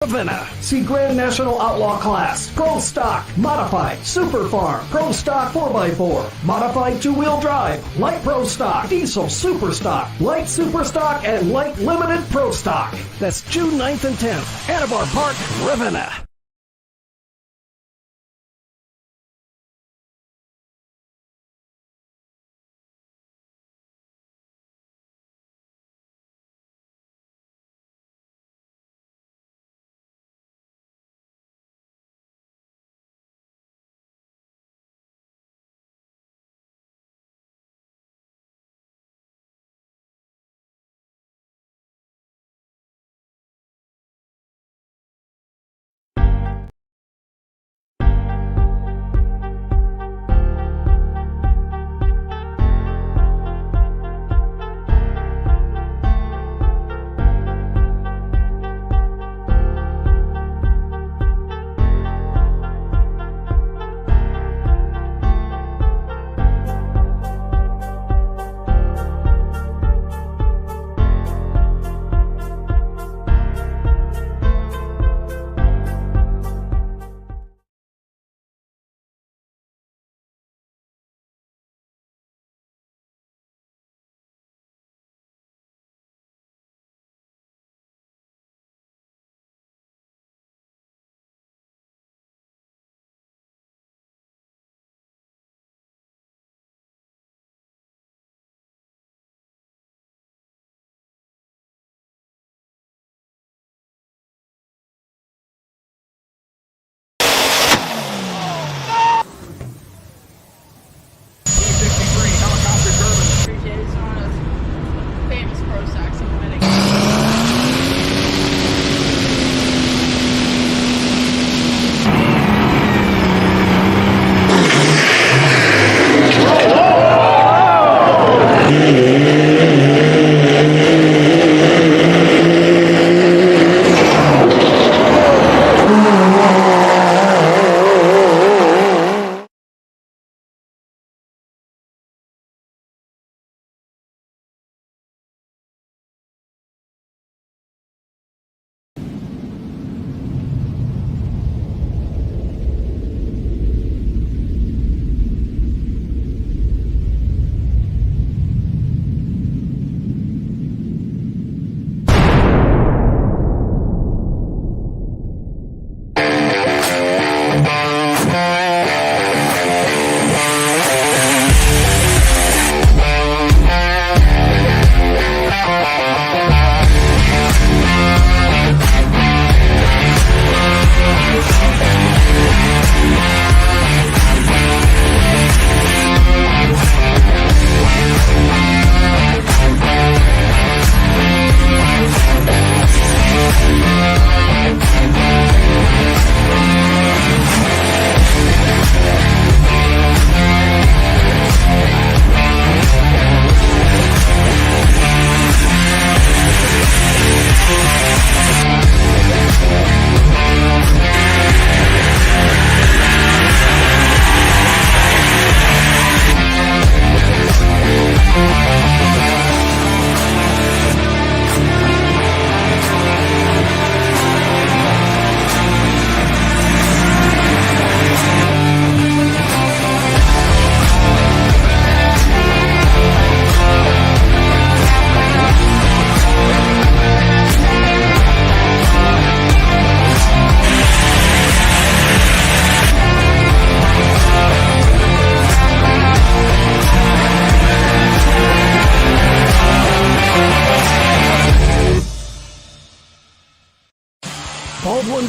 Ravenna. See Grand National Outlaw Class, Pro Stock, Modified, Super Farm, Pro Stock 4x4, Modified 2-Wheel Drive, Light Pro Stock, Diesel Super Stock, Light Super Stock, and Light Limited Pro Stock. That's June 9th and 10th, Anabar Park, Ravenna.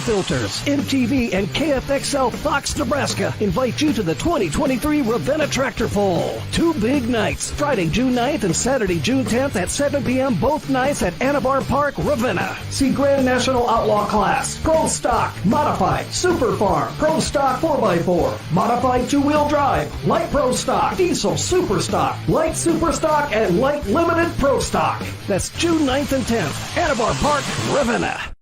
Filters, MTV, and KFXL Fox, Nebraska invite you to the 2023 Ravenna Tractor Pull. 2 big nights, Friday, June 9th and Saturday, June 10th at 7 p.m. both nights at Anabar Park, Ravenna. See Grand National Outlaw Class, Pro Stock, Modified, Super Farm, Pro Stock 4x4, Modified 2-Wheel Drive, Light Pro Stock, Diesel Super Stock, Light Super Stock, and Light Limited Pro Stock. That's June 9th and 10th, Anabar Park, Ravenna.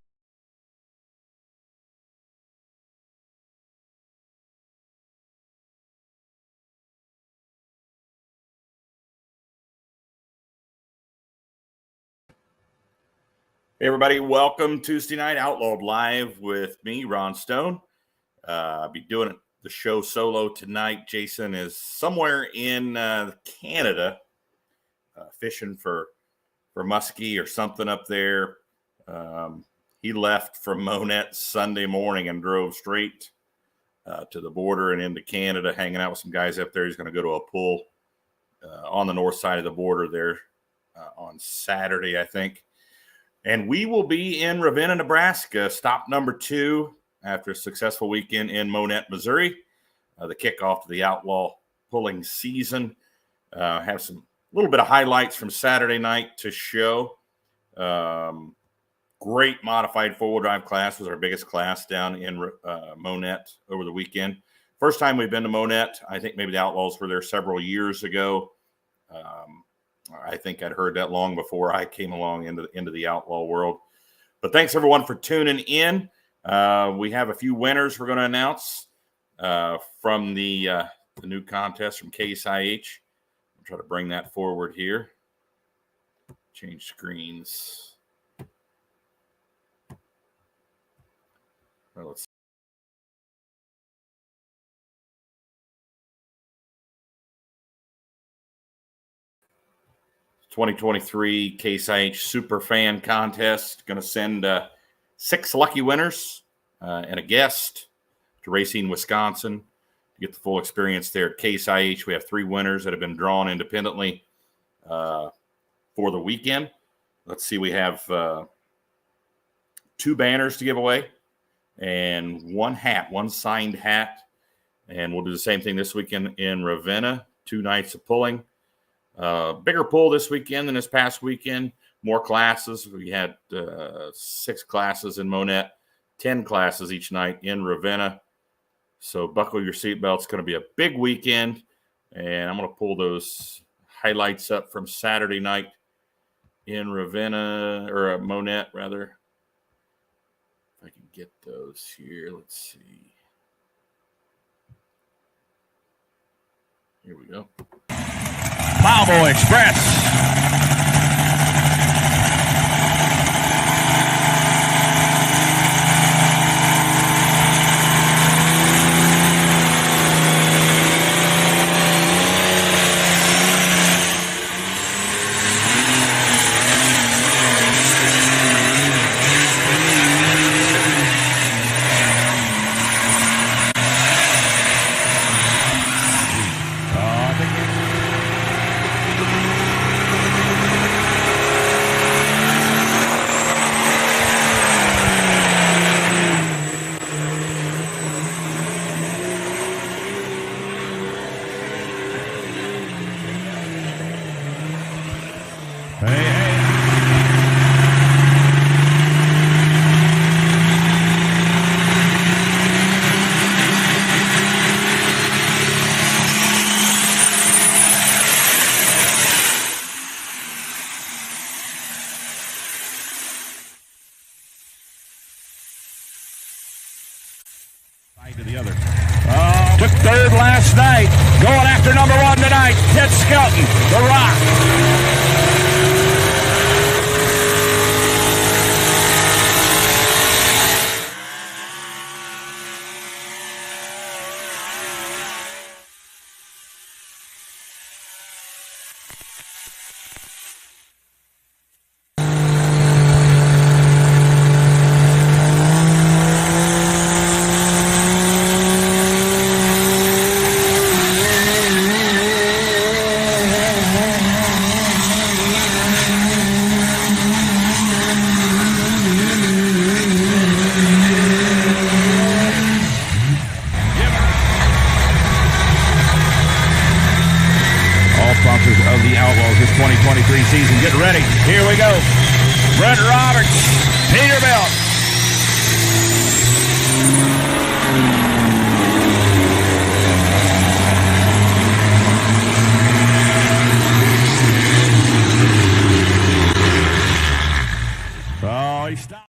Hey, everybody. Welcome Tuesday Night Outlawed Live with me, Ron Stone. I'll be doing the show solo tonight. Jason is somewhere in Canada fishing for muskie or something up there. He left from Monett Sunday morning and drove straight to the border and into Canada, hanging out with some guys up there. He's going to go to a pool on the north side of the border there on Saturday, I think. And we will be in Ravenna, Nebraska, stop number 2 after a successful weekend in Monett, Missouri. The kickoff to the outlaw pulling season. Have some little bit of highlights from Saturday night to show. Great modified four-wheel drive class was our biggest class down in Monett over the weekend. First time we've been to Monett. I think maybe the Outlaws were there several years ago. I think I'd heard that long before I came along into the outlaw world. But thanks, everyone, for tuning in. We have a few winners we're going to announce from the new contest from Case IH. I'll try to bring that forward here. Change screens. Well, let's 2023 Case IH Super Fan Contest. Going to send 6 lucky winners and a guest to Racine, Wisconsin to get the full experience there at Case IH. We have 3 winners that have been drawn independently for the weekend. Let's see, we have 2 banners to give away and 1 hat, 1 signed hat. And we'll do the same thing this weekend in Ravenna, 2 nights of pulling. Bigger pull this weekend than this past weekend. More classes. We had 6 classes in Monett, 10 classes each night in Ravenna. So buckle your seatbelts. It's going to be a big weekend. And I'm going to pull those highlights up from Saturday night in Ravenna, or Monett, rather. If I can get those here. Let's see. Here we go. Plowboy Express. To the other. Took third last night. Going after number 1 tonight. Ted Skelton, The Rock. Of the Outlaws this 2023 season. Get ready. Here we go. Brent Roberts, Peterbilt. Oh, he stopped.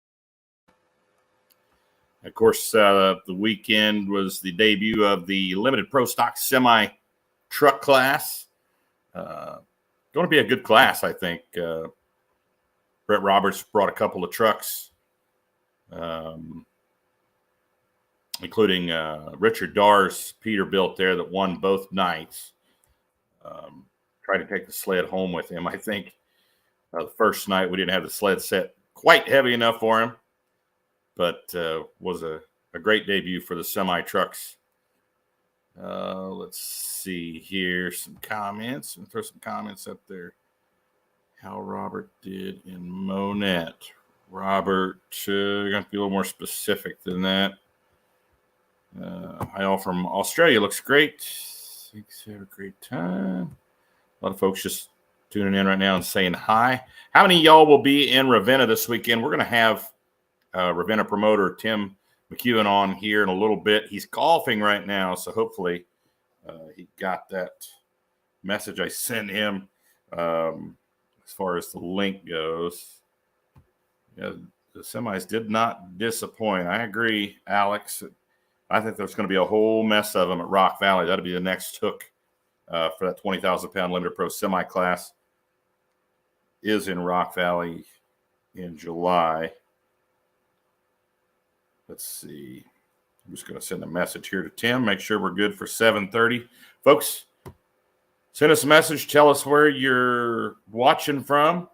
Of course, the weekend was the debut of the limited pro stock semi truck class. Going to be a good class, I think. Brett Roberts brought a couple of trucks, including Richard Darr's Peterbilt there that won both nights. Tried to take the sled home with him. I think the first night we didn't have the sled set quite heavy enough for him, but was a great debut for the semi-trucks. Let's see here. Some comments. And throw some comments up there. How Robert did in Monett. Robert, you're going to be a little more specific than that. Hi, all from Australia. Looks great. Thanks. Have a great time. A lot of folks just tuning in right now and saying hi. How many of y'all will be in Ravenna this weekend? We're going to have Ravenna promoter Tim Mckeown on here in a little bit. He's golfing right now, so hopefully he got that message I sent him as far as the link goes. Yeah, the semis did not disappoint. I agree, Alex. I think there's going to be a whole mess of them at Rock Valley. That'll be the next hook for that 20,000-pound Limited Pro semi class. Is in Rock Valley in July. Let's see. I'm just going to send a message here to Tim. Make sure we're good for 7:30. Folks, send us a message. Tell us where you're watching from.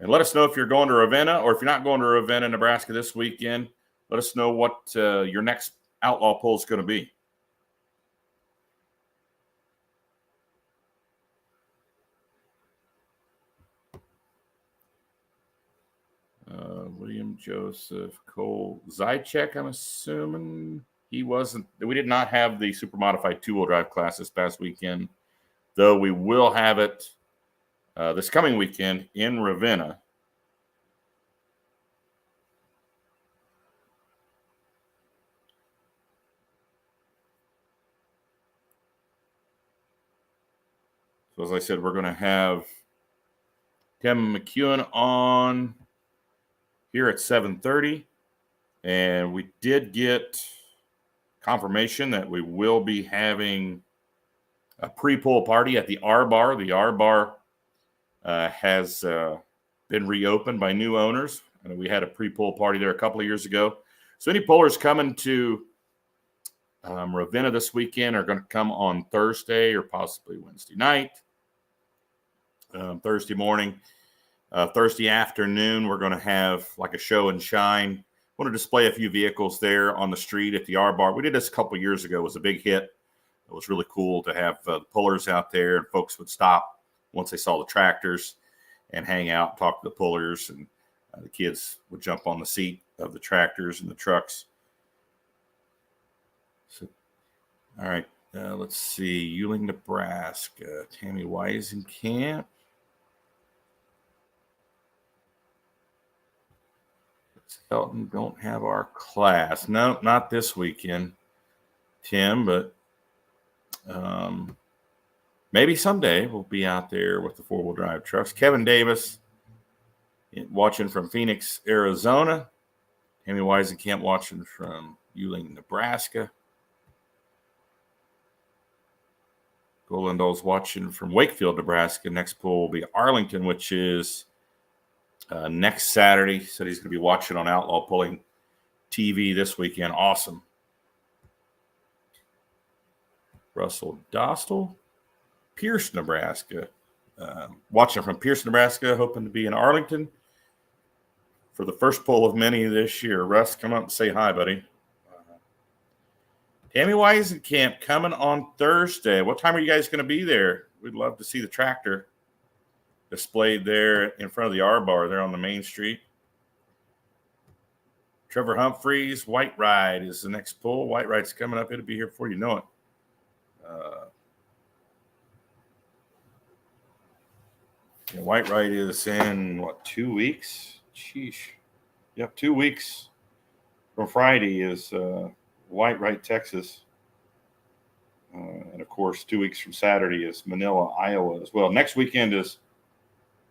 And let us know if you're going to Ravenna, or if you're not going to Ravenna, Nebraska this weekend. Let us know what your next Outlaw pull is going to be. William Joseph Cole Zychek, I'm assuming he wasn't. We did not have the super modified two-wheel drive class this past weekend, though we will have it this coming weekend in Ravenna. So as I said, we're going to have Tim Mckeown on here at 7:30, and we did get confirmation that we will be having a pre-pull party at the R-Bar. The R-Bar has been reopened by new owners, and we had a pre-pull party there a couple of years ago. So any pullers coming to Ravenna this weekend are going to come on Thursday or possibly Wednesday night. Thursday morning. Thursday afternoon, we're going to have like a show and shine. Want to display a few vehicles there on the street at the R-Bar. We did this a couple of years ago. It was a big hit. It was really cool to have the pullers out there, and folks would stop once they saw the tractors and hang out, talk to the pullers, and the kids would jump on the seat of the tractors and the trucks. So, all right, let's see. Ewing, Nebraska. Tammy Weisenkamp. Helton don't have our class. No, not this weekend, Tim, but maybe someday we'll be out there with the four-wheel drive trucks. Kevin Davis watching from Phoenix, Arizona. Tammy Weisenkamp watching from Ewing, Nebraska. Golandol's watching from Wakefield, Nebraska. Next pull will be Arlington, which is next Saturday. Said he's going to be watching on Outlaw Pulling TV this weekend. Awesome. Russell Dostal, Pierce, Nebraska. Watching from Pierce, Nebraska, hoping to be in Arlington for the first pull of many this year. Russ, come up and say hi, buddy. Tammy Weisenkamp coming on Thursday. What time are you guys going to be there? We'd love to see the tractor displayed there in front of the R-Bar there on the main street. Trevor Humphreys, White Ride is the next pull. White Ride's coming up. It'll be here before you know it. White Ride is in, 2 weeks? Sheesh. Yep, 2 weeks from Friday is White Ride, Texas. And, of course, 2 weeks from Saturday is Manila, Iowa as well. Next weekend is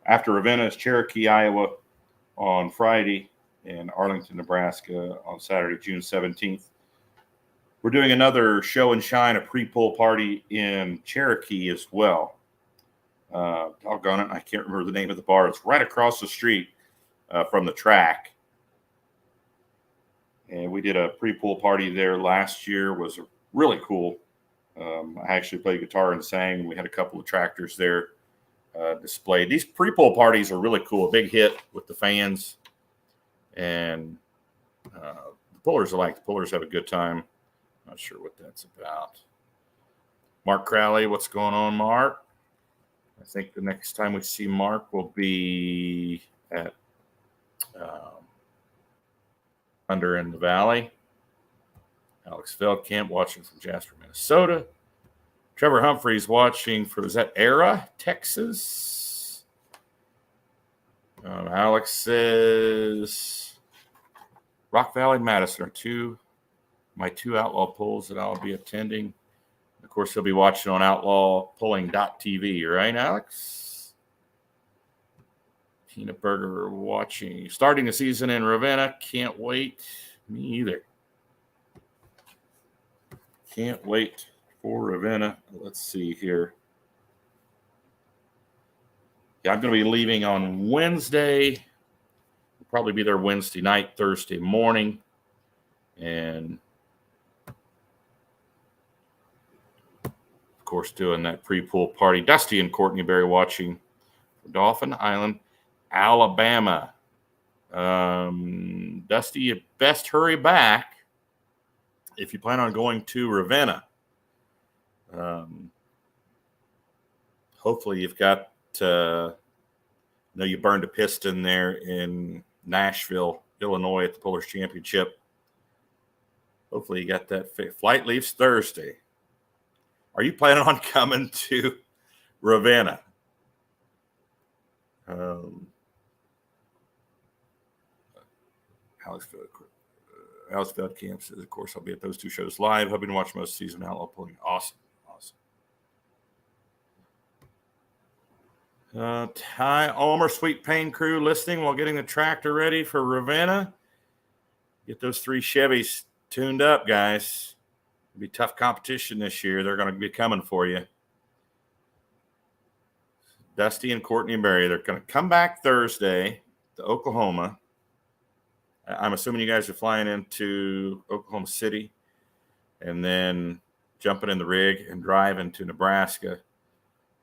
after Ravenna is Cherokee, Iowa on Friday, and Arlington, Nebraska on Saturday, June 17th. We're doing another show and shine, a pre-pull party in Cherokee as well. Doggone it, I can't remember the name of the bar. It's right across the street from the track. And we did a pre-pool party there last year. It was really cool. I actually played guitar and sang. We had a couple of tractors there displayed. These pre-pool parties are really cool. A big hit with the fans. And the pullers alike. The pullers have a good time. Not sure what that's about. Mark Crowley, what's going on, Mark? I think the next time we see Mark will be at Thunder in the Valley. Alex Feldkamp watching from Jasper, Minnesota. Trevor Humphreys watching for, is that Era, Texas? Alex says Rock Valley, Madison are my two Outlaw polls that I'll be attending. Of course, he'll be watching on outlawpulling.tv, right, Alex? Peanut Burger watching. Starting the season in Ravenna. Can't wait. Me either. Can't wait for Ravenna. Let's see here. Yeah, I'm going to be leaving on Wednesday. I'll probably be there Wednesday night, Thursday morning. And, of course, doing that pre-pool party. Dusty and Courtney Berry watching for Dauphin Island, Alabama. Dusty, you best hurry back if you plan on going to Ravenna. Hopefully you've got you burned a piston there in Nashville, Illinois at the Pullers Championship. Hopefully you got that fixed. Flight leaves Thursday. Are you planning on coming to Ravenna? Alex Feldkamp says, of course, I'll be at those two shows live. I've been watching most of the season Outlaw Pulling. Awesome. Ty Ulmer, Sweet Pain crew listening while getting the tractor ready for Ravenna. Get those 3 Chevys tuned up, guys. It'll be tough competition this year. They're going to be coming for you. Dusty and Courtney and Barry, they're going to come back Thursday to Oklahoma. I'm assuming you guys are flying into Oklahoma City and then jumping in the rig and driving to Nebraska,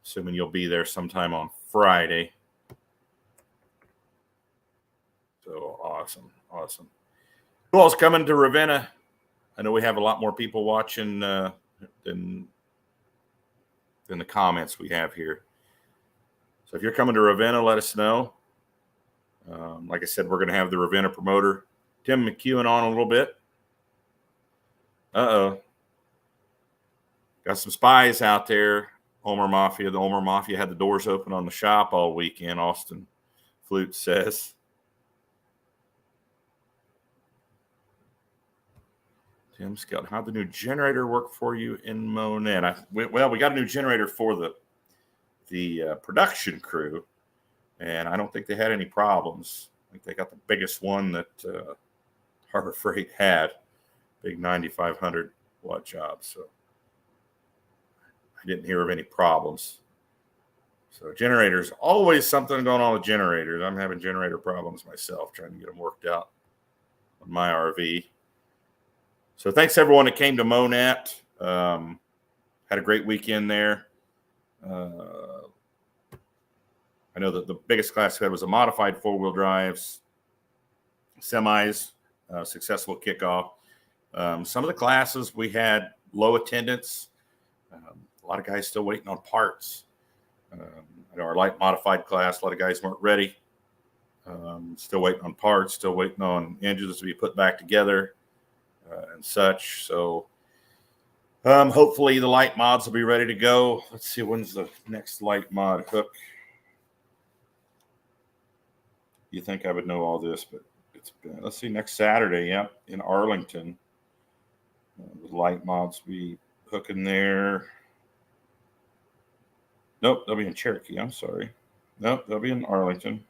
assuming you'll be there sometime on Friday. So awesome. Who else coming to Ravenna? I know we have a lot more people watching than the comments we have here. So if you're coming to Ravenna, let us know. Like I said, we're going to have the Ravenna promoter, Tim Mckeown, on a little bit. Uh-oh. Got some spies out there. Omer Mafia. The Omer Mafia had the doors open on the shop all weekend, Austin Flute says. Tim Scott, how'd the new generator work for you in Monett? We got a new generator for the production crew, and I don't think they had any problems. I think they got the biggest one that Harbor Freight had, big 9,500 watt job. So I didn't hear of any problems. So generators, always something going on with generators. I'm having generator problems myself, trying to get them worked out on my RV. So thanks everyone that came to Monett. Had a great weekend there. I know that the biggest class we had was a modified 4-wheel drives, semis, successful kickoff. Some of the classes we had low attendance. A lot of guys still waiting on parts. I know our light modified class, a lot of guys weren't ready. Still waiting on parts, still waiting on engines to be put back together and such. So hopefully the light mods will be ready to go. Let's see, when's the next light mod hook? You think I would know all this, but it's been, let's see, next Saturday, in Arlington. The light mods will be hooking there. Nope, they'll be in Cherokee. I'm sorry. Nope, they'll be in Arlington.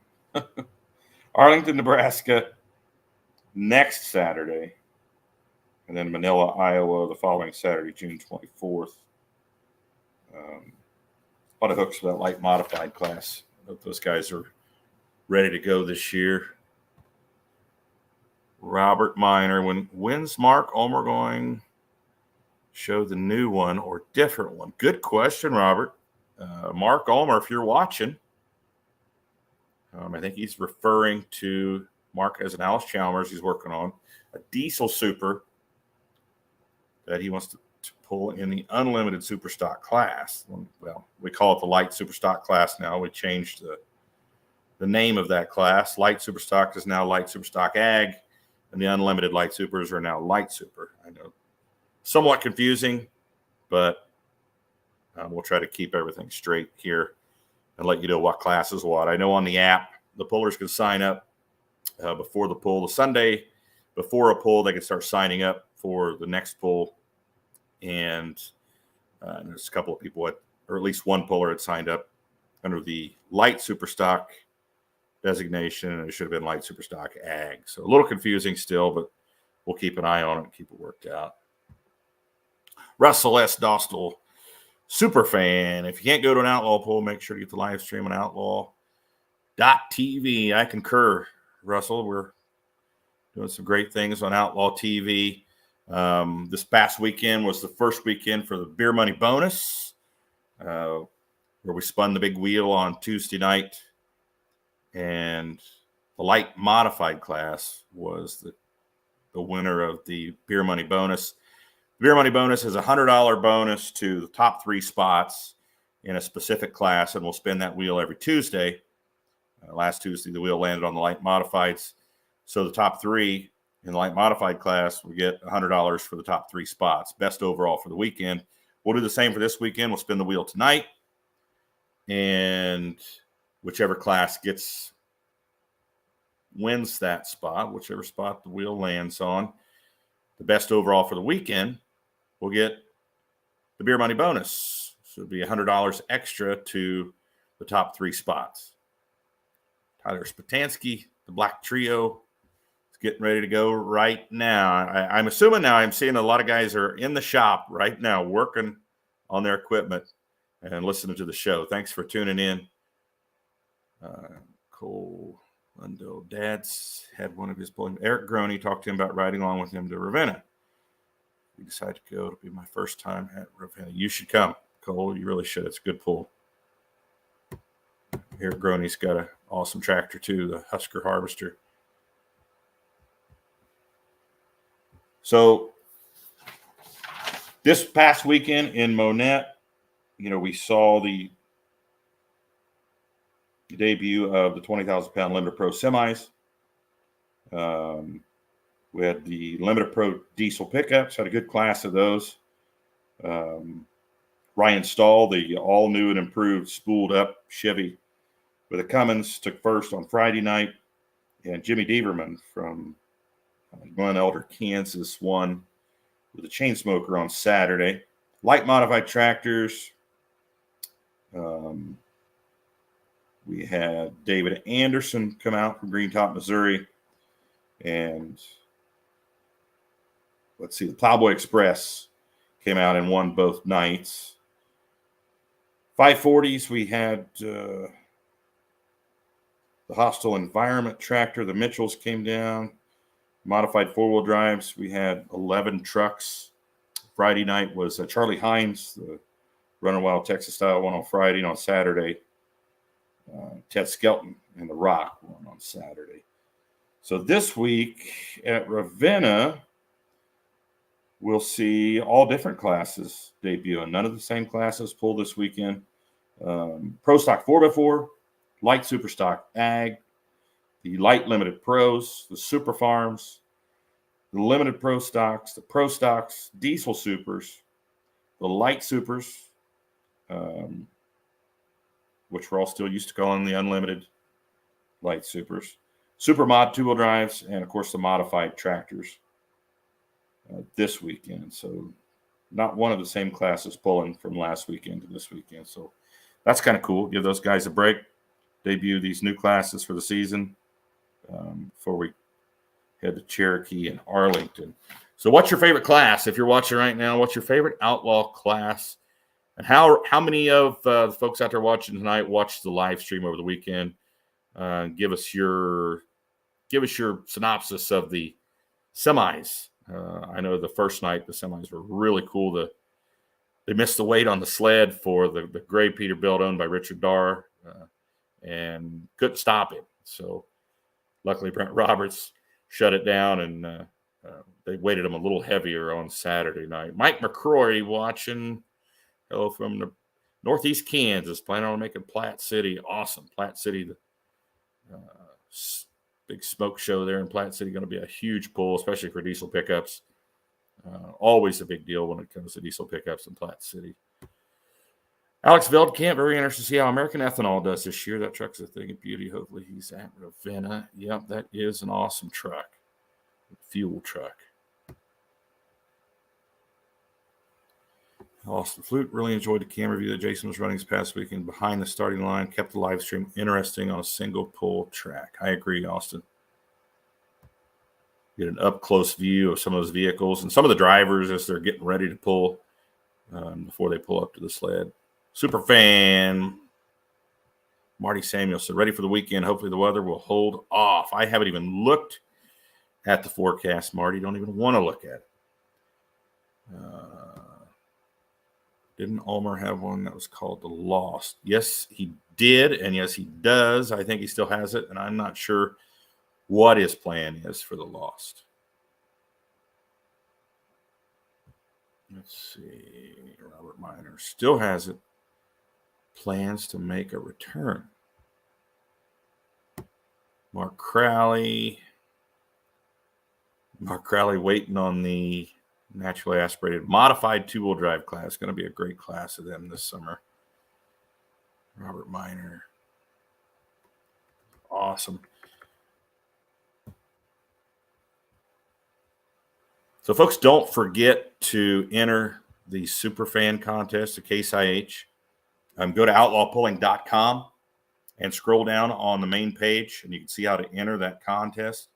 Arlington, Nebraska, next Saturday. And then Manila, Iowa, the following Saturday, June 24th. lot of hooks for that light modified class. I hope those guys are ready to go this year. Robert Miner, when's Mark Ulmer going show the new one or different one? Good question, Robert. Mark Ulmer, if you're watching, I think he's referring to Mark as an Alice Chalmers he's working on, a diesel super that he wants to pull in the unlimited super stock class. Well, we call it the light super stock class now. We changed the name of that class. Light super stock is now light super stock ag, and the unlimited light supers are now light super. I know, somewhat confusing, but we'll try to keep everything straight here and let you know what class is what. I know on the app, the pullers can sign up before the pull. The Sunday before a pull, they can start signing up for the next pull. And there's a couple of people, or at least one puller had signed up under the light super stock designation, and it should have been light super stock ag. So a little confusing still, but we'll keep an eye on it and keep it worked out. Russell S. Dostal, super fan. If you can't go to an Outlaw pull, make sure to get the live stream on Outlaw.tv. I concur, Russell. We're doing some great things on Outlaw TV. This past weekend was the first weekend for the beer money bonus, where we spun the big wheel on Tuesday night, and the light modified class was the winner of the beer money bonus. The beer money bonus is a $100 bonus to the top 3 spots in a specific class, and we'll spin that wheel every Tuesday. Last Tuesday, the wheel landed on the light modifieds, so the top 3 in the light modified class, we get $100 for the top 3 spots. Best overall for the weekend. We'll do the same for this weekend. We'll spin the wheel tonight. And whichever class wins that spot, whichever spot the wheel lands on, the best overall for the weekend will get the beer money bonus. So it'll be $100 extra to the top 3 spots. Tyler Spatansky, the Black Trio, getting ready to go right now. I'm assuming now I'm seeing a lot of guys are in the shop right now working on their equipment and listening to the show. Thanks for tuning in. Cole Lundo, Dad's had one of his pulling. Eric Groney talked to him about riding along with him to Ravenna. We decided to go. It'll be my first time at Ravenna. You should come, Cole. You really should. It's a good pull. Eric Groney's got an awesome tractor too, the Husker Harvester. So this past weekend in Monett, we saw the debut of the 20,000-pound Limited Pro semis. We had the Limited Pro diesel pickups, had a good class of those. Ryan Stahl, the all-new and improved spooled-up Chevy with a Cummins, took first on Friday night. And Jimmy Deaverman from Glen Elder, Kansas, won with a chain smoker on Saturday. Light modified tractors. We had David Anderson come out from Green Top, Missouri. And let's see, the Plowboy Express came out and won both nights. 540s, we had the Hostile Environment tractor. The Mitchells came down. Modified four-wheel drives, we had 11 trucks. Friday night was Charlie Hines, the Running Wild Texas style one on Friday, and on Saturday, Ted Skelton and the Rock one on Saturday. So this week at Ravenna, we'll see all different classes debut, and none of the same classes pull this weekend. Pro Stock 4x4, Light Super Stock Ag, the Light Limited Pros, the Super Farms, the Limited Pro Stocks, the Pro Stocks, Diesel Supers, the Light Supers, which we're all still used to calling the Unlimited Light Supers, Super Mod two-wheel drives, and, of course, the modified tractors this weekend. So not one of the same classes pulling from last weekend to this weekend. So that's kind of cool. Give those guys a break, debut these new classes for the season before we head to Cherokee and Arlington. So what's your favorite class? If you're watching right now, what's your favorite Outlaw class And how many of the folks out there watching tonight watched the live stream over the weekend? Give us your synopsis of the semis. I know the first night the semis were really cool. They missed the weight on the sled for the gray Peterbilt owned by Richard Darr and couldn't stop him. So luckily Brent Roberts shut it down, and they weighted him a little heavier on Saturday night. Mike McCrory watching. Hello from the Northeast Kansas, planning on making Platte City. Awesome. Platte City, the big smoke show there in Platte City, going to be a huge pull, especially for diesel pickups. Always a big deal when it comes to diesel pickups in Platte City. Alex Veldkamp, very interested to see how American Ethanol does this year. That truck's a thing of beauty. Hopefully he's at Ravenna. Yep, that is an awesome truck. Fuel truck. Austin Flute, really enjoyed the camera view that Jason was running this past weekend behind the starting line. Kept the live stream interesting on a single pull track. I agree, Austin. Get an up-close view of some of those vehicles and some of the drivers as they're getting ready to pull before they pull up to the sled. Superfan Marty Samuelson, ready for the weekend. Hopefully the weather will hold off. I haven't even looked at the forecast, Marty. Don't even want to look at it. Didn't Ulmer have one that was called The Lost? Yes, he did, and yes, he does. I think he still has it, and I'm not sure what his plan is for The Lost. Let's see. Robert Miner still has it. Plans to make a return. Mark Crowley waiting on the naturally aspirated modified two-wheel drive class. Going to be a great class of them this summer. Robert Miner. Awesome. So, folks, don't forget to enter the Superfan contest, the Case IH. Go to outlawpulling.com and scroll down on the main page, and you can see how to enter that contest.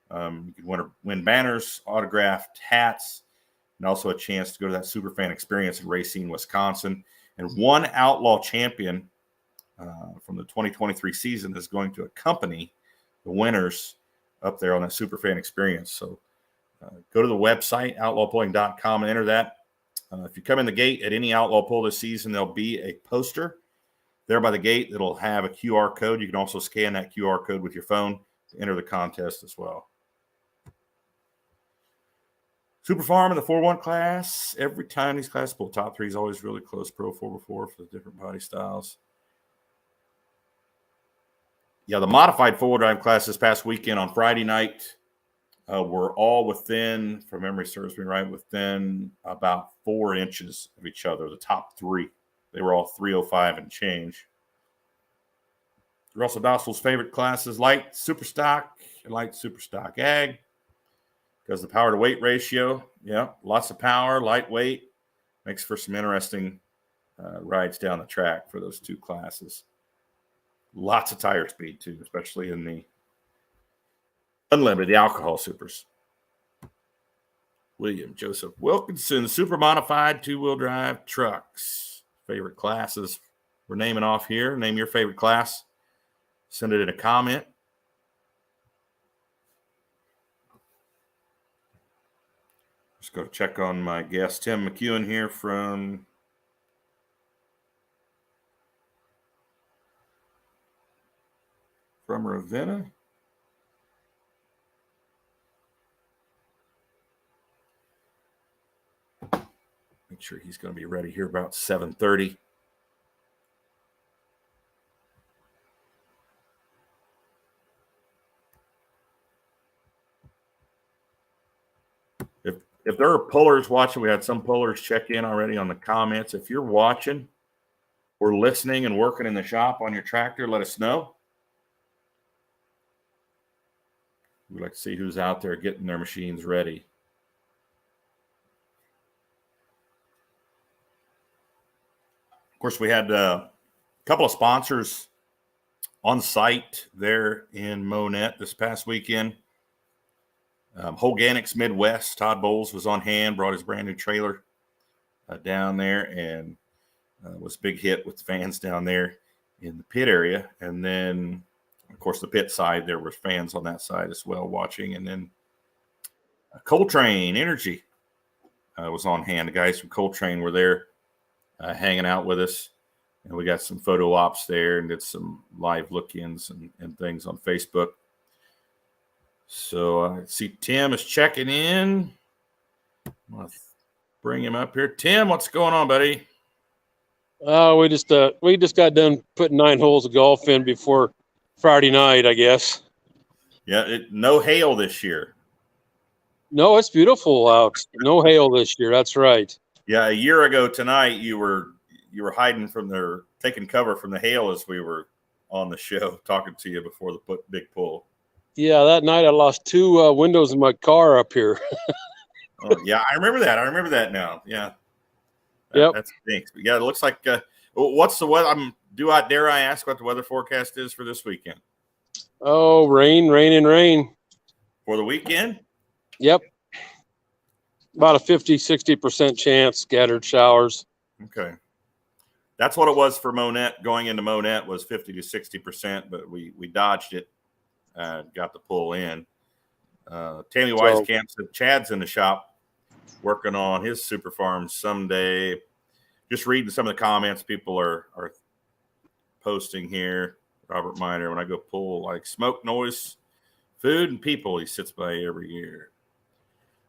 You can win banners, autographed hats, and also a chance to go to that Superfan experience in Racine, Wisconsin. And one Outlaw champion from the 2023 season is going to accompany the winners up there on that Superfan experience. So go to the website, outlawpulling.com, and enter that. If you come in the gate at any Outlaw Pull this season, there'll be a poster there by the gate that'll have a QR code. You can also scan that QR code with your phone to enter the contest as well. Super Farm in the 4-1 class. Every time these classes pull, top three is always really close. Pro 4x4 for the different body styles. Yeah, the modified four-wheel drive class this past weekend on Friday night were all within, if memory serves me right, within about 4 inches of each other. The top three. They were all 305 and change. Russell Dossel's favorite classes, light super stock and light super stock ag. Because the power to weight ratio, yeah, lots of power, lightweight, makes for some interesting rides down the track for those two classes. Lots of tire speed too, especially in the unlimited, the alcohol supers. William Joseph Wilkinson, super modified two-wheel drive trucks. Favorite classes we're naming off here. Name your favorite class. Send it in a comment. Just go check on my guest, Tim Mckeown, here from Ravenna. Make sure he's going to be ready here about 7:30. If there are pullers watching, we had some pullers check in already on the comments. If you're watching or listening and working in the shop on your tractor, let us know. We'd like to see who's out there getting their machines ready. Of course, we had a couple of sponsors on site there in Monett this past weekend. Holganics Midwest, Todd Bowles was on hand, brought his brand new trailer down there, and was a big hit with fans down there in the pit area. And then, of course, the pit side, there were fans on that side as well watching. And then Coltrane Energy was on hand. The guys from Coltrane were there hanging out with us. And we got some photo ops there and did some live look-ins and things on Facebook. So I see Tim is checking in. I'm going to bring him up here. Tim, what's going on, buddy? We just got done putting 9 holes of golf in before Friday night, I guess. Yeah, no hail this year. No, it's beautiful out. No hail this year. That's right. Yeah, a year ago tonight, you were hiding taking cover from the hail as we were on the show talking to you before the big pull. Yeah, that night I lost 2 windows in my car up here. Oh, yeah, I remember that. I remember that now. Yeah. Yep. That stinks. But yeah, it looks like what's the weather? Dare I ask what the weather forecast is for this weekend? Oh, rain. For the weekend? Yep. About a 50-60% chance, scattered showers. Okay. That's what it was for Monett. Going into Monett was 50 to 60%, but we dodged it. Got the pull in. Tammy Weiskamp said Chad's in the shop working on his super farm someday. Just reading some of the comments people are posting here. Robert Miner, when I go pull, like smoke, noise, food, and people, he sits by every year.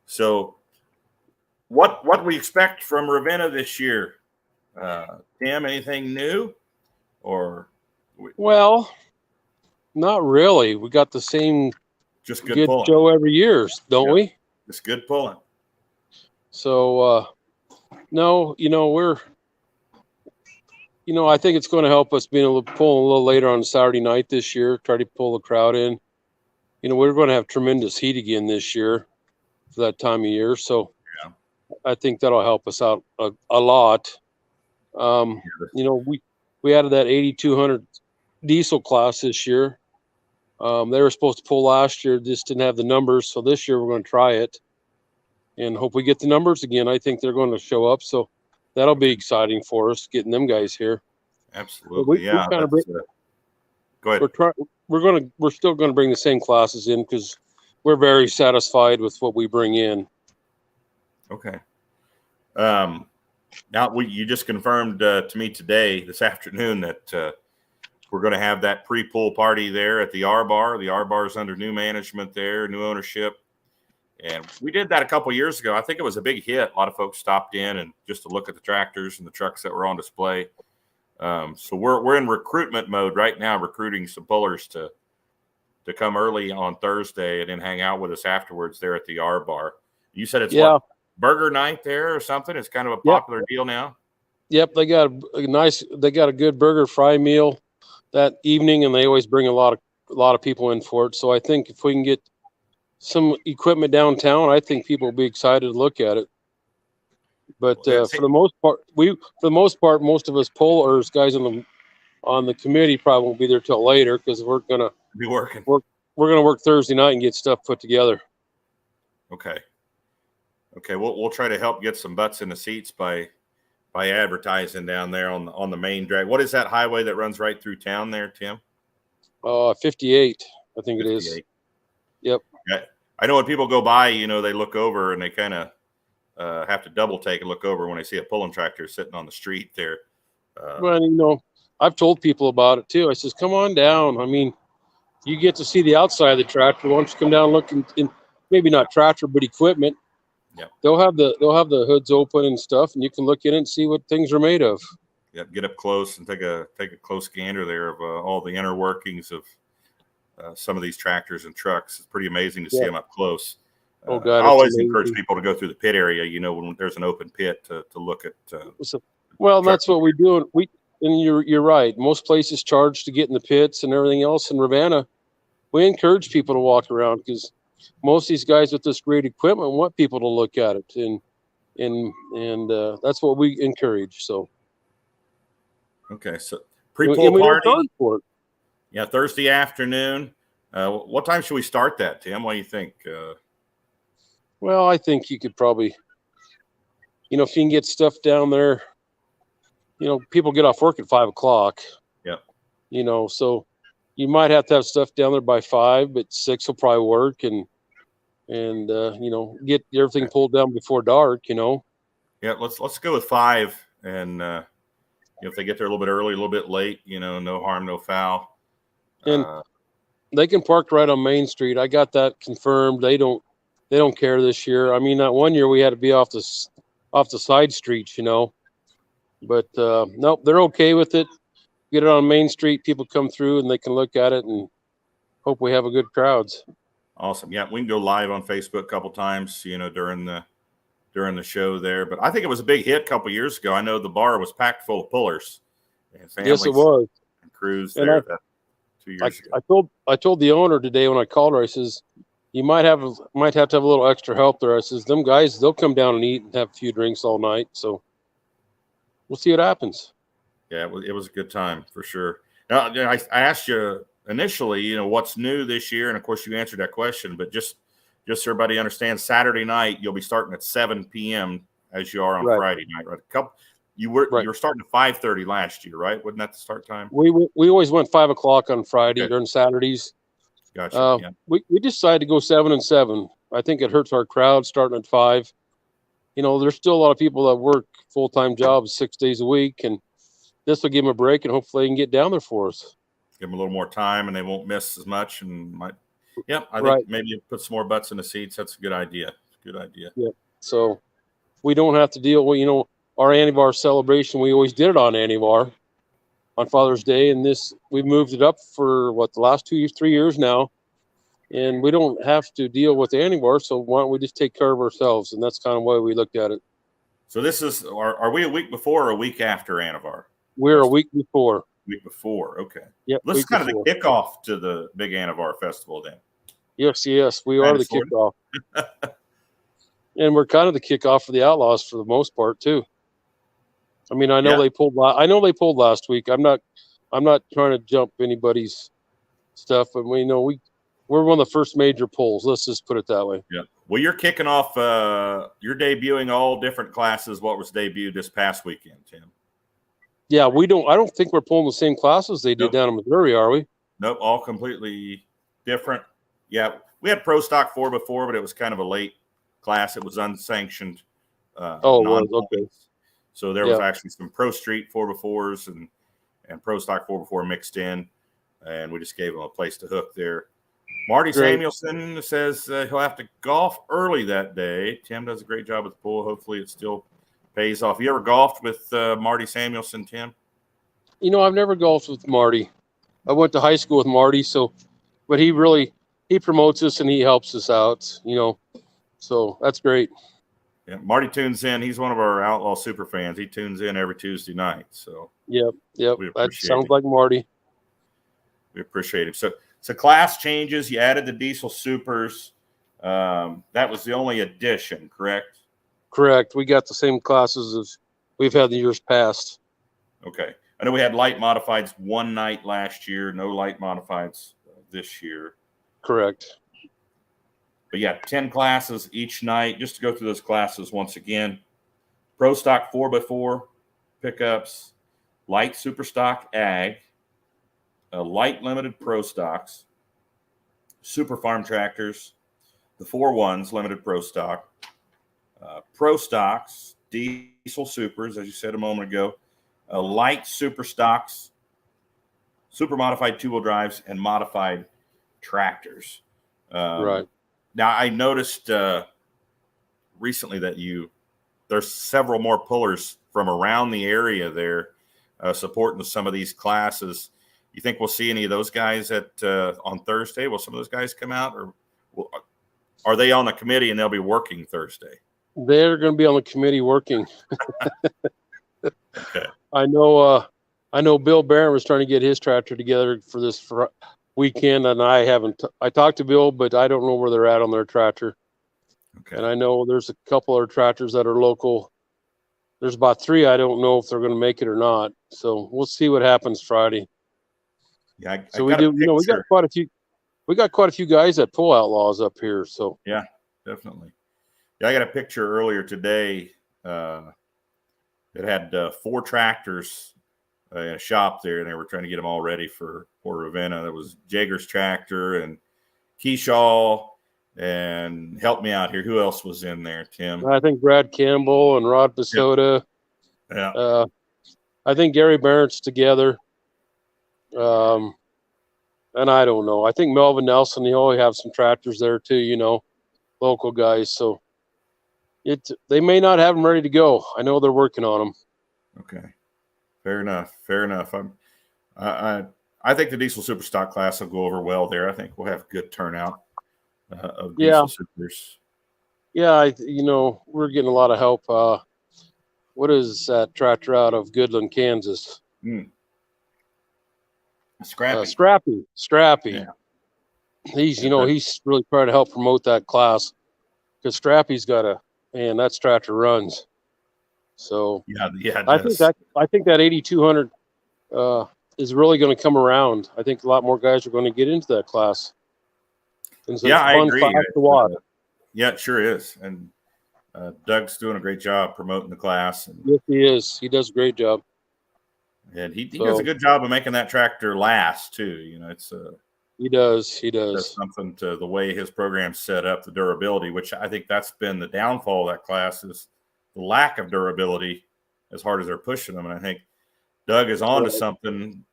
So what we expect from Ravenna this year? Tim, anything new? Well, not really. We got the same just good pulling. show every year, don't we? Just good pulling. So, no, I think it's going to help us being able to pull a little later on Saturday night this year, try to pull the crowd in. We're going to have tremendous heat again this year for that time of year. So yeah. I think that'll help us out a lot. We added that 8,200 diesel class this year. They were supposed to pull last year, just didn't have the numbers. So this year we're going to try it and hope we get the numbers again. I think they're going to show up. So that'll be exciting for us, getting them guys here. Absolutely. Go ahead. We're still going to bring the same classes in because we're very satisfied with what we bring in. Okay. Now you just confirmed to me this afternoon that we're going to have that pre-pool party there at the R Bar. The R Bar is under new management there, new ownership. And we did that a couple of years ago. I think it was a big hit. A lot of folks stopped in and just to look at the tractors and the trucks that were on display. So we're in recruitment mode right now, recruiting some pullers to come early on Thursday and then hang out with us afterwards there at the R Bar. You said it's burger night there or something? It's kind of a popular deal now. Yep, they got a good burger fry meal that evening, and they always bring a lot of people in for it. So I think if we can get some equipment downtown, I think people will be excited to look at it. But for the most part, most of us pullers, guys on the committee, probably won't be there till later because we're gonna be working. We're gonna work Thursday night and get stuff put together. Okay. We'll try to help get some butts in the seats by advertising down there on the main drag. What is that highway that runs right through town there, Tim? 58, I think 58. It is. Yep. Yeah. I know when people go by, they look over and they kind of have to double take and look over when they see a pulling tractor sitting on the street there. Well, I've told people about it too. I says, come on down. I mean, you get to see the outside of the tractor. Why don't you come down and look in maybe not tractor, but equipment. Yep. They'll have the hoods open and stuff, and you can look in it and see what things are made of. Yep, get up close and take a close gander there of all the inner workings of some of these tractors and trucks. It's pretty amazing to see them up close. Oh God! I always encourage people to go through the pit area. When there's an open pit to look at. That's what we do. And you're right. Most places charge to get in the pits and everything else. In Ravenna, we encourage people to walk around because most of these guys with this great equipment want people to look at it, and that's what we encourage. So, okay, so pre-pool party. For it. Yeah, Thursday afternoon. What time should we start that, Tim? What do you think? Well, I think you could probably, if you can get stuff down there people get off work at 5 o'clock. Yep. So you might have to have stuff down there by 5, but 6 will probably work, and get everything pulled down before dark. Yeah, let's go with 5, and if they get there a little bit early, a little bit late, no harm, no foul. And they can park right on Main Street. I got that confirmed. They don't care this year. I mean, that one year we had to be off the side streets, but nope, they're okay with it. Get it on Main Street. People come through and they can look at it and hope we have a good crowds. Awesome. Yeah, we can go live on Facebook a couple times, during the show there. But I think it was a big hit a couple years ago. I know the bar was packed full of pullers and families. Yes, it was. And crews and there 2 years ago. I told the owner today when I called her, I says, you might have to have a little extra help there. I says, them guys, they'll come down and eat and have a few drinks all night. So we'll see what happens. Yeah, it was a good time for sure. Now, I asked you initially, what's new this year, and of course you answered that question. But just so everybody understands, Saturday night you'll be starting at 7 p.m. as you are on Friday night, right? You were starting at 5:30 last year, right? Wasn't that the start time? We always went 5 o'clock on Friday during Saturdays. Gotcha. Yeah. We decided to go 7 and 7. I think it hurts our crowd starting at 5. There's still a lot of people that work full-time jobs 6 days a week, and this will give them a break, and hopefully they can get down there for us. Give them a little more time, and they won't miss as much. And I think maybe put some more butts in the seats. That's a good idea. Yeah. So we don't have to deal with, our Anivar celebration. We always did it on Anivar on Father's Day, and we've moved it up for the last 3 years now, and we don't have to deal with Anivar. So why don't we just take care of ourselves? And that's kind of why we looked at it. So this is, are we a week before or a week after Anivar? We're a week before. Week before, okay. Yep. This is kind of the kickoff to the big Anivar Festival then. Yes, we are the kickoff. And we're kind of the kickoff for the Outlaws for the most part too. I mean, I know they pulled last week. I'm not trying to jump anybody's stuff, but we're one of the first major pulls. Let's just put it that way. Yeah. Well, you're kicking off. You're debuting all different classes. What was debuted this past weekend, Tim? Yeah, I don't think we're pulling the same classes they did down in Missouri, are we? Nope, all completely different. Yeah, we had Pro Stock 4x4, but it was kind of a late class. It was unsanctioned. Okay. So there was actually some Pro Street 4x4s and Pro Stock 4x4 mixed in, and we just gave them a place to hook there. Marty Samuelson says he'll have to golf early that day. Tim does a great job with the pool. Hopefully it still pays off. You ever golfed with Marty Samuelson, Tim? I've never golfed with Marty. I went to high school with Marty, but he promotes us and he helps us out, so that's great. Yeah, Marty tunes in. He's one of our Outlaw super fans. He tunes in every Tuesday night. So yep. That sounds like Marty. We appreciate it. So class changes. You added the diesel supers. That was the only addition, correct? Correct. We got the same classes as we've had the years past. Okay. I know we had light modifieds one night last year. No light modifieds this year. Correct. But yeah, 10 classes each night. Just to go through those classes once again. Pro Stock 4x4 pickups, light Super Stock Ag, light limited Pro Stocks, Super Farm tractors, the 4-1s limited Pro Stock, Pro Stocks, diesel supers, as you said a moment ago, light Super Stocks, super modified two-wheel drives, and modified tractors. Right. Now, I noticed recently that there's several more pullers from around the area there supporting some of these classes. You think we'll see any of those guys on Thursday? Will some of those guys come out, or are they on the committee and they'll be working Thursday? They're going to be on the committee working. Okay. I know Bill Barron was trying to get his tractor together for this weekend, and I talked to Bill, but I don't know where they're at on their tractor. Okay. And I know there's a couple of tractors that are local. There's about 3. I don't know if they're going to make it or not. So we'll see what happens Friday. Yeah. We got quite a few. We got quite a few guys that pull Outlaws up here. So yeah, definitely. Yeah, I got a picture earlier today. It It had 4 tractors in a shop there, and they were trying to get them all ready for Ravenna. There was Jager's tractor and Keyshaw, and help me out here. Who else was in there, Tim? I think Brad Campbell and Rod Pasota. Yeah. I think Gary Barrett's together. And I don't know. I think Melvin Nelson, he always have some tractors there too, local guys. So they may not have them ready to go. I know they're working on them. Okay. Fair enough. I think the diesel super stock class will go over well there. I think we'll have good turnout of diesel supers. Yeah, we're getting a lot of help. What is that tractor out of Goodland, Kansas? Scrappy. Yeah. He's really trying to help promote that class because Scrappy's got that tractor runs. So I think that 8200 is really going to come around. I think a lot more guys are going to get into that class. I agree. To watch. Yeah, it sure is. And Doug's doing a great job promoting the class. And, yes, he is. He does a great job. And he does a good job of making that tractor last too. It's he does. That's something to the way his program's set up, the durability, which I think that's been the downfall of that class is the lack of durability as hard as they're pushing them. And I think Doug is on to something.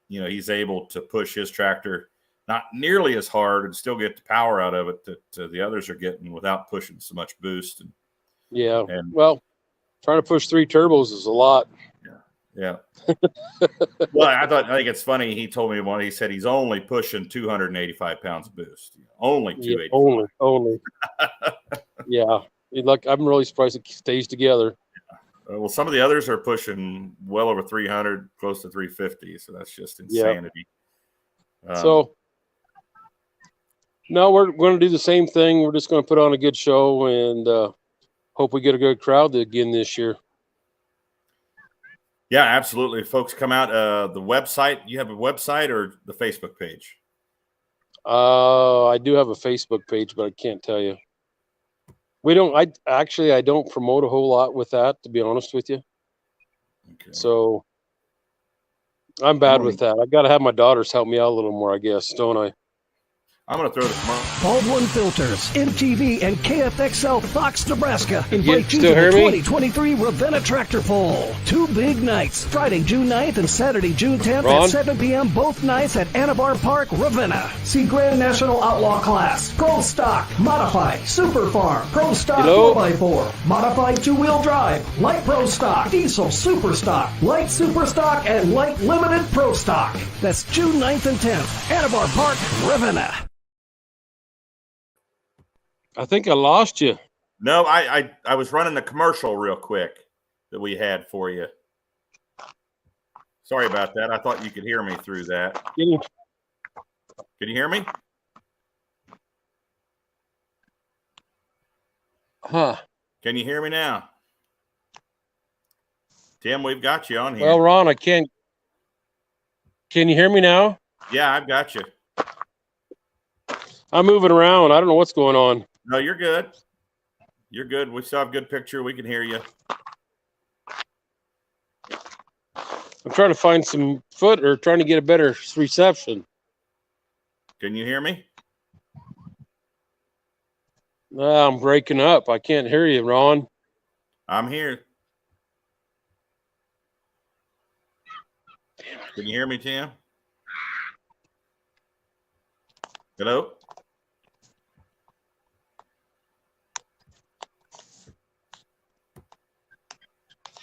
He's able to push his tractor not nearly as hard and still get the power out of it that the others are getting without pushing so much boost. Trying to push 3 turbos is a lot. Yeah. Well, I think it's funny. He told me he said he's only pushing 285 pounds of boost. Only 285. Only. Yeah. I'm really surprised it stays together. Well, some of the others are pushing well over 300, close to 350. So that's just insanity. No, we're going to do the same thing. We're just going to put on a good show and hope we get a good crowd again this year. Yeah, absolutely. Folks, come out. The website. You have a website or the Facebook page? I do have a Facebook page, but I can't tell you. I don't promote a whole lot with that, to be honest with you. Okay. So I'm bad with that. I've got to have my daughters help me out a little more, I guess, don't I? I'm going to throw this tomorrow. Baldwin Filters, MTV, and KFXL Fox, Nebraska invite you to the hear me? 2023 Ravenna Tractor Pull. 2 big nights, Friday, June 9th and Saturday, June 10th Ron? at 7 p.m. both nights at Anabar Park, Ravenna. See Grand National Outlaw Class, Pro Stock, Modified, Super Farm, Pro Stock 4x4, Modified 2-wheel drive, Light Pro Stock, Diesel Super Stock, Light Super Stock, and Light Limited Pro Stock. That's June 9th and 10th, Anabar Park, Ravenna. I think I lost you. No, I was running the commercial real quick that we had for you. Sorry about that. I thought you could hear me through that. Can you hear me? Huh. Can you hear me now? Tim, we've got you on here. Well, Ron, I can't. Can you hear me now? Yeah, I've got you. I'm moving around. I don't know what's going on. No, you're good. You're good. We still have a good picture. We can hear you. I'm trying to find some trying to get a better reception. Can you hear me? I'm breaking up. I can't hear you, Ron. I'm here. Can you hear me, Tim? Hello?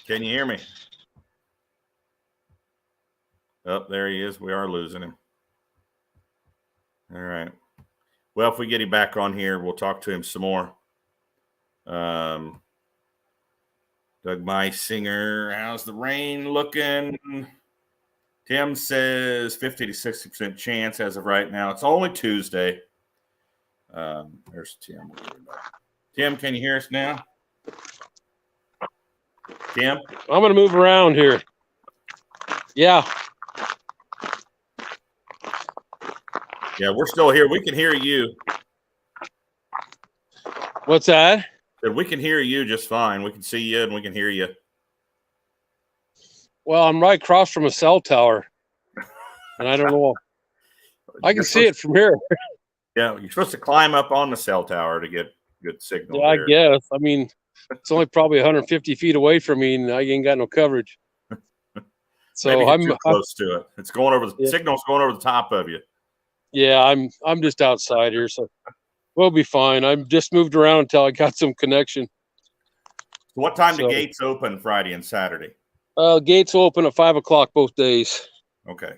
Can you hear me? Oh, there he is. We are losing him. All right. Well, if we get him back on here, we'll talk to him some more. Doug Meisinger, how's the rain looking? Tim says 50 to 60% chance as of right now. It's only Tuesday. There's Tim. Tim, can you hear us now? Tim? I'm going to move around here. Yeah. Yeah, we're still here. We can hear you. What's that? We can hear you just fine. We can see you and we can hear you. Well, I'm right across from a cell tower, and I don't know. I can see it from here. Yeah, you're supposed to climb up on the cell tower to get good signal. Yeah, I there. guess. I mean, it's only probably 150 feet away from me, and I ain't got no coverage. So Maybe you're too close to it. It's going over the signal's going over the top of you. Yeah, I'm just outside here, so we'll be fine. I'm just moved around until I got some connection. So what time do gates open Friday and Saturday? Gates will open at 5 o'clock both days. Okay.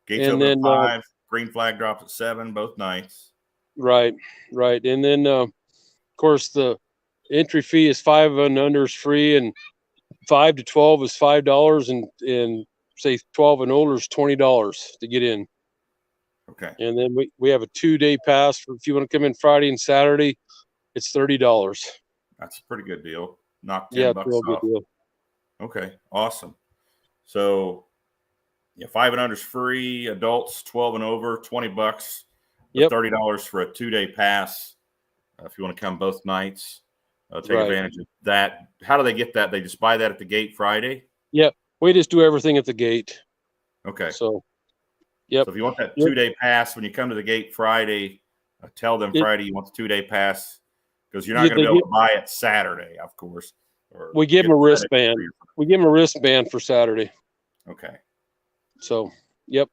Gates open at 5. Green flag drops at 7 both nights. Right. And then, of course, the entry fee is 5 and under is free, and 5 to 12 is $5, and say 12 and older is $20 to get in. Okay. And then we have a 2-day pass if you want to come in Friday and Saturday, it's $30. That's a pretty good deal. Knock $10 off. Good deal. Okay, awesome. So, 5 and under is free. Adults 12 and over, $20. Yep. $30 for a 2-day pass. If you want to come both nights, take advantage of that. How do they get that? They just buy that at the gate Friday? Yep. We just do everything at the gate. Okay. So, yep. So if you want that 2-day pass when you come to the gate Friday, tell them Friday you want the 2-day pass, because you're not going to be able to buy it Saturday, of course. We give them a wristband. We give them a wristband for Saturday. Okay. So, yep.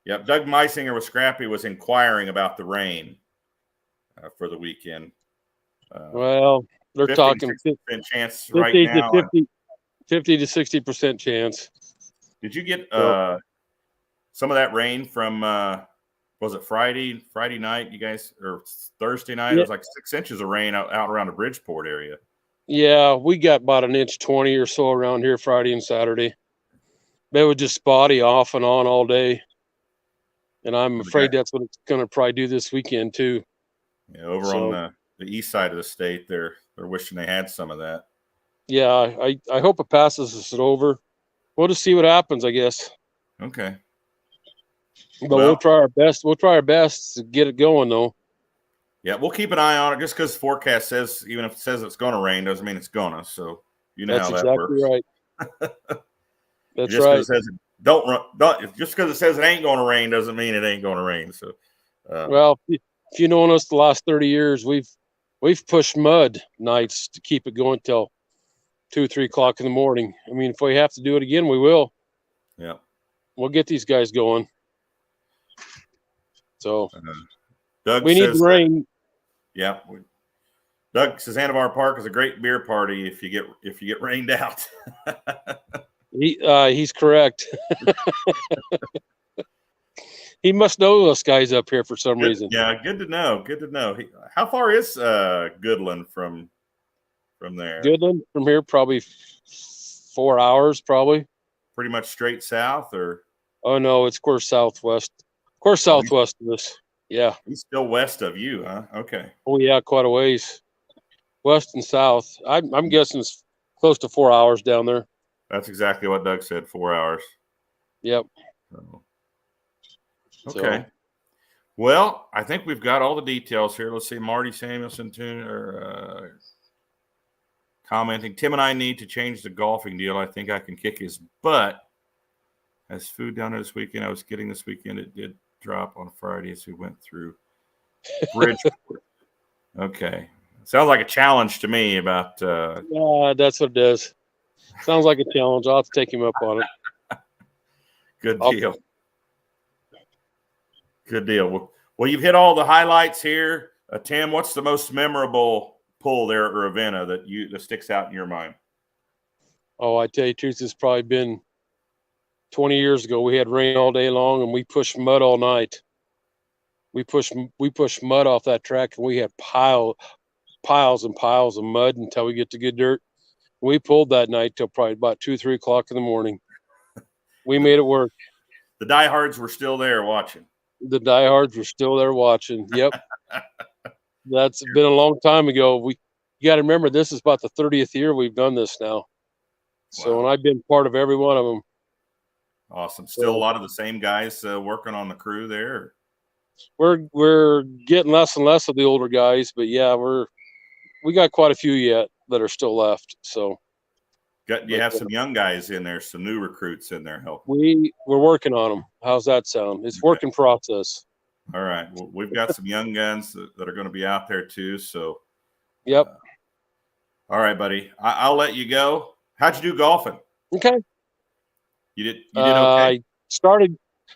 Doug Meisinger with Scrappy was inquiring about the rain for the weekend. Well, they're talking 50% chance right now. 50 to 60% chance. Did you get some of that rain from was it Friday night, you guys, or Thursday night? Yeah. It was like 6 inches of rain out around the Bridgeport area. Yeah, we got about 1 inch 20 or so around here Friday and Saturday. They were just spotty off and on all day. And I'm afraid that's what it's going to probably do this weekend too. Yeah, over on the east side of the state, they're wishing they had some of that. Yeah, I hope it passes us over. We'll just see what happens, I guess. Okay. But we'll try our best. We'll try our best to get it going, though. Yeah, we'll keep an eye on it. Just because the forecast says, even if it says it's going to rain, doesn't mean it's going to. So you know how that works. That's exactly right. That's just right. It says just because it says it ain't going to rain doesn't mean it ain't going to rain. So, well, if you know us the last 30 years, we've pushed mud nights to keep it going till 2, 3 o'clock in the morning. I mean, if we have to do it again, we will. Yeah, we'll get these guys going. So, Doug, we need the rain. Yeah, Doug says Anavar Park is a great beer party if you get rained out. He's correct. He must know us guys up here for some reason. Yeah, good to know. Good to know. How far is Goodland from there? Goodland from here probably 4 hours, probably. Pretty much straight south, or? Oh no, it's of course southwest. Of course, southwest of us. Yeah. He's still west of you, huh? Okay. Oh yeah, quite a ways. West and south. I'm guessing it's close to 4 hours down there. That's exactly what Doug said. 4 hours. Yep. Okay. Well, I think we've got all the details here. Let's see. Marty Samuelson commenting. Tim and I need to change the golfing deal. I think I can kick his butt. As food down there this weekend, I was getting this weekend. It did drop on Friday as we went through Bridgeport. Okay. Sounds like a challenge to me about. Yeah, that's what it is. Sounds like a challenge. I'll have to take him up on it. Good deal. Good deal. Well, you've hit all the highlights here. Tim, what's the most memorable pull there at Ravenna that sticks out in your mind? Oh, I tell you the truth, it's probably been 20 years ago. We had rain all day long, and we pushed mud all night. We pushed mud off that track, and we had piles and piles of mud until we get to good dirt. We pulled that night till probably about 2, 3 o'clock in the morning. We made it work. The diehards were still there watching. The diehards were still there watching. Yep. That's been a long time ago. You got to remember, this is about the 30th year we've done this now. So, and I've been part of every one of them. Awesome. Still a lot of the same guys working on the crew there. We're getting less and less of the older guys, but yeah, we got quite a few yet that are still left. So, You have some young guys in there, some new recruits in there We're helping. working on them. How's that sound? It's work in process. All right. Well, we've got some young guns that are going to be out there too. So, Yep. All right, buddy. I'll let you go. How'd you do golfing? Okay. You did okay?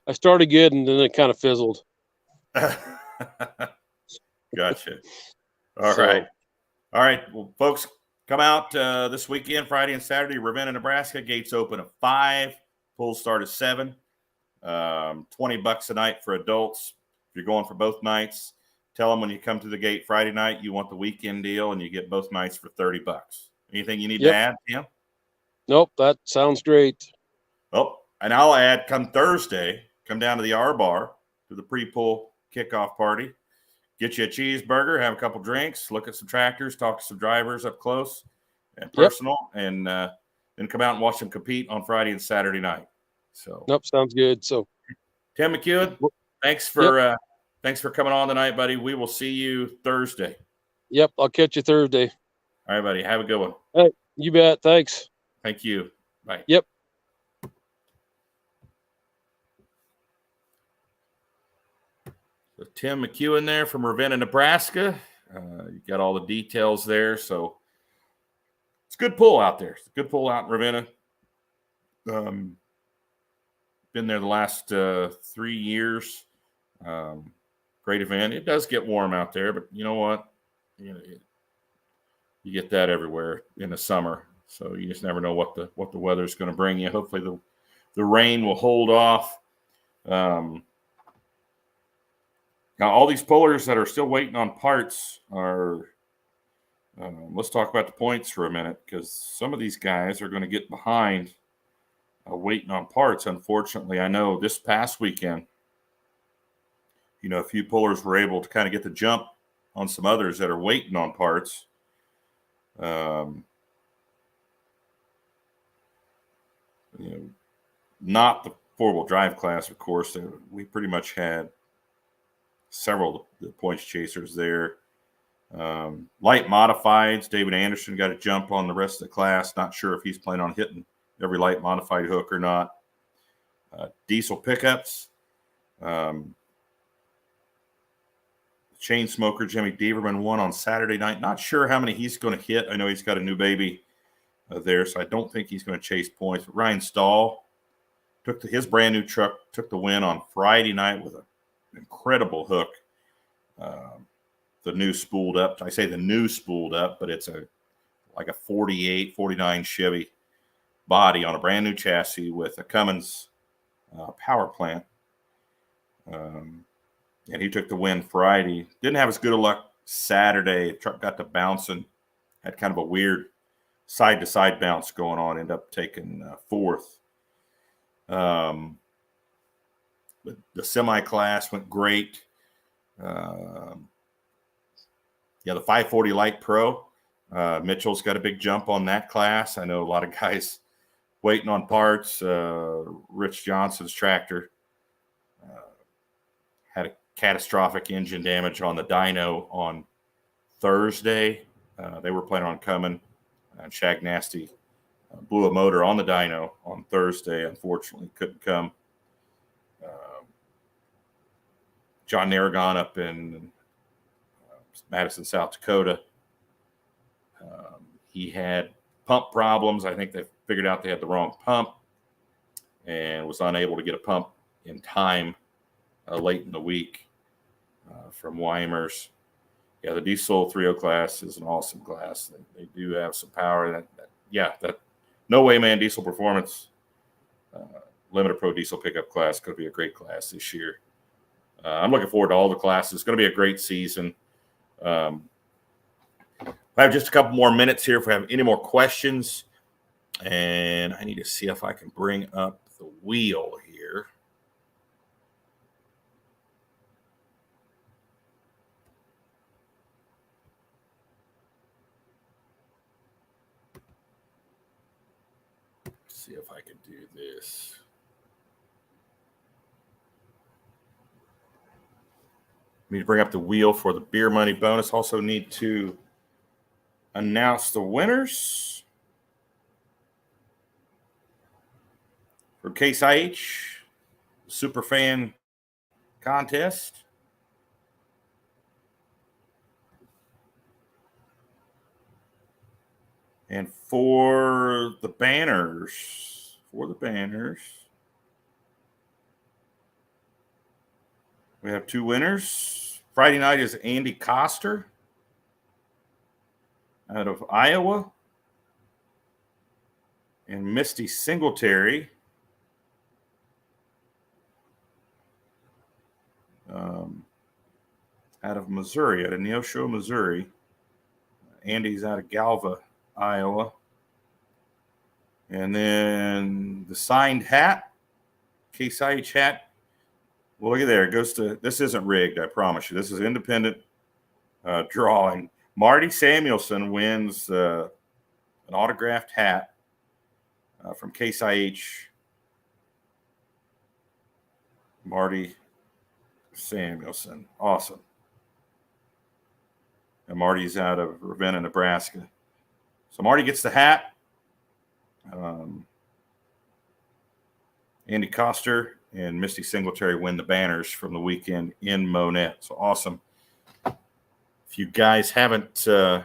I started good, and then it kind of fizzled. Gotcha. All right. Well, folks, come out this weekend, Friday and Saturday, Ravenna, Nebraska. Gates open at 5. Pools start at 7. $20 a night for adults. If you're going for both nights, tell them when you come to the gate Friday night, you want the weekend deal, and you get both nights for $30. Anything you need to add, Tim? Nope, that sounds great. Oh, and I'll add, come Thursday, come down to the R Bar to the pre-pool kickoff party. Get you a cheeseburger, have a couple drinks, look at some tractors, talk to some drivers up close and personal, and then come out and watch them compete on Friday and Saturday night. So, sounds good. So, Tim Mckeown, thanks for coming on tonight, buddy. We will see you Thursday. Yep, I'll catch you Thursday. All right, buddy. Have a good one. Hey, you bet. Thanks. Thank you. Bye. Yep. So Tim Mckeown there from Ravenna, Nebraska. You got all the details there. So it's a good pull out there. It's a good pull out in Ravenna. Been there the last 3 years. Great event. It does get warm out there, but you know what? You get that everywhere in the summer. So you just never know what the weather's going to bring you. Hopefully the rain will hold off. Now all these pullers that are still waiting on parts are. Let's talk about the points for a minute, because some of these guys are going to get behind waiting on parts. Unfortunately, I know this past weekend, a few pullers were able to kind of get the jump on some others that are waiting on parts. Not the four-wheel drive class, of course. We pretty much had several of the points chasers there. Light modifieds, David Anderson got a jump on the rest of the class. Not sure if he's planning on hitting every light modified hook or not. Diesel pickups. Chain smoker Jimmy Deaverman won on Saturday night. Not sure how many he's going to hit. I know he's got a new baby there, so I don't think he's going to chase points. But Ryan Stahl his brand new truck took the win on Friday night with an incredible hook. The new spooled up. I say the new spooled up, but it's like a 48, 49 Chevy body on a brand new chassis with a Cummins power plant. And he took the win Friday. Didn't have as good of luck Saturday. The truck got to bouncing. Had kind of a weird side-to-side bounce going on. Ended up taking fourth. But the semi-class went great. The 540 Light Pro. Mitchell's got a big jump on that class. I know a lot of guys waiting on parts. Rich Johnson's tractor had a catastrophic engine damage on the dyno on Thursday. They were planning on coming. Shag Nasty blew a motor on the dyno on Thursday. Unfortunately, couldn't come. John Narragon up in Madison, South Dakota. He had pump problems. I think they figured out they had the wrong pump and was unable to get a pump in time late in the week from Weimer's. Yeah, the diesel 3.0 class is an awesome class. They do have some power. That no way, man, diesel performance limited pro diesel pickup class could be a great class this year. I'm looking forward to all the classes. It's going to be a great season. I have just a couple more minutes here if we have any more questions. And I need to see if I can bring up the wheel here. See if I can do this. Need to bring up the wheel for the beer money bonus. Also need to announce the winners. For Case IH, Superfan Contest. And for the banners, we have two winners. Friday night is Andy Coster out of Iowa, and Misty Singletary out of Missouri, out of Neosho, Missouri. Andy's out of Galva, Iowa. And then the signed hat, Case IH hat. Well, look at there. It goes to, this isn't rigged, I promise you. This is independent drawing. Marty Samuelson wins an autographed hat from Case IH. Marty Samuelson. Awesome. And Marty's out of Ravenna, Nebraska. So Marty gets the hat. Andy Coster and Misty Singletary win the banners from the weekend in Monett. So awesome. If you guys haven't gone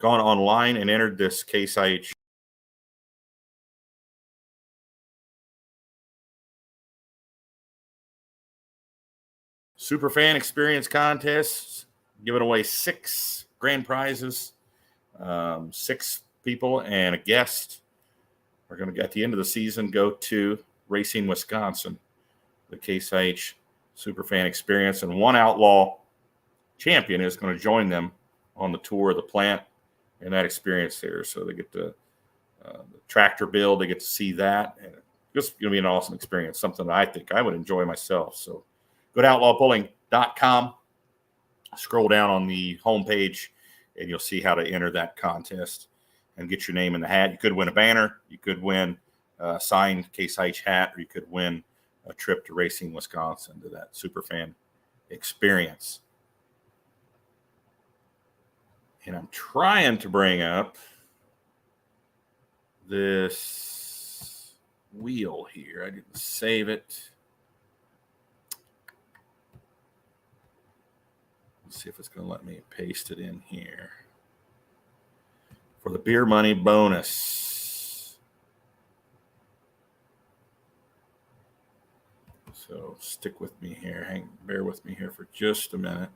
online and entered this Case IH Superfan Experience Contest, giving away 6 grand prizes. 6 people and a guest are going to, at the end of the season, go to Racine, Wisconsin, the Case IH Superfan Experience. And one Outlaw champion is going to join them on the tour of the plant and that experience there. So they get the tractor build. They get to see that. And it's going to be an awesome experience, something that I think I would enjoy myself. So go to outlawpulling.com, scroll down on the homepage, and you'll see how to enter that contest and get your name in the hat. You could win a banner. You could win a signed Case IH hat, or you could win a trip to Racine, Wisconsin to that Superfan Experience. And I'm trying to bring up this wheel here. I didn't save it. Let's see if it's going to let me paste it in here. For the beer money bonus. So stick with me here. Bear with me here for just a minute.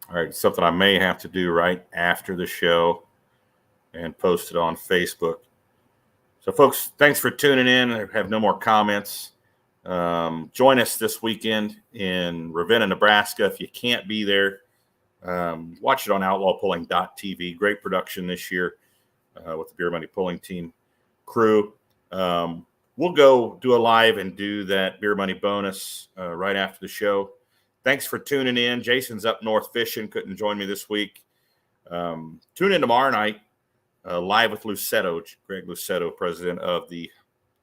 All right, something I may have to do right after the show and post it on Facebook. So, folks, thanks for tuning in. I have no more comments. Join us this weekend in Ravenna, Nebraska. If you can't be there, watch it on outlawpulling.tv. Great production this year with the Beer Money Pulling Team crew. We'll go do a live and do that Beer Money bonus right after the show. Thanks for tuning in. Jason's up north fishing. Couldn't join me this week. Tune in tomorrow night, live with Lucetto, Greg Lucetto, president of the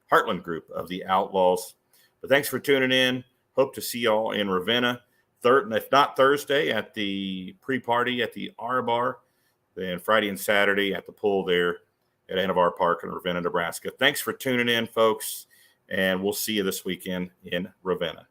Heartland Group of the Outlaws. But thanks for tuning in. Hope to see y'all in Ravenna. If not Thursday, at the pre-party at the R Bar. Then Friday and Saturday at the pool there at Anavar Park in Ravenna, Nebraska. Thanks for tuning in, folks. And we'll see you this weekend in Ravenna.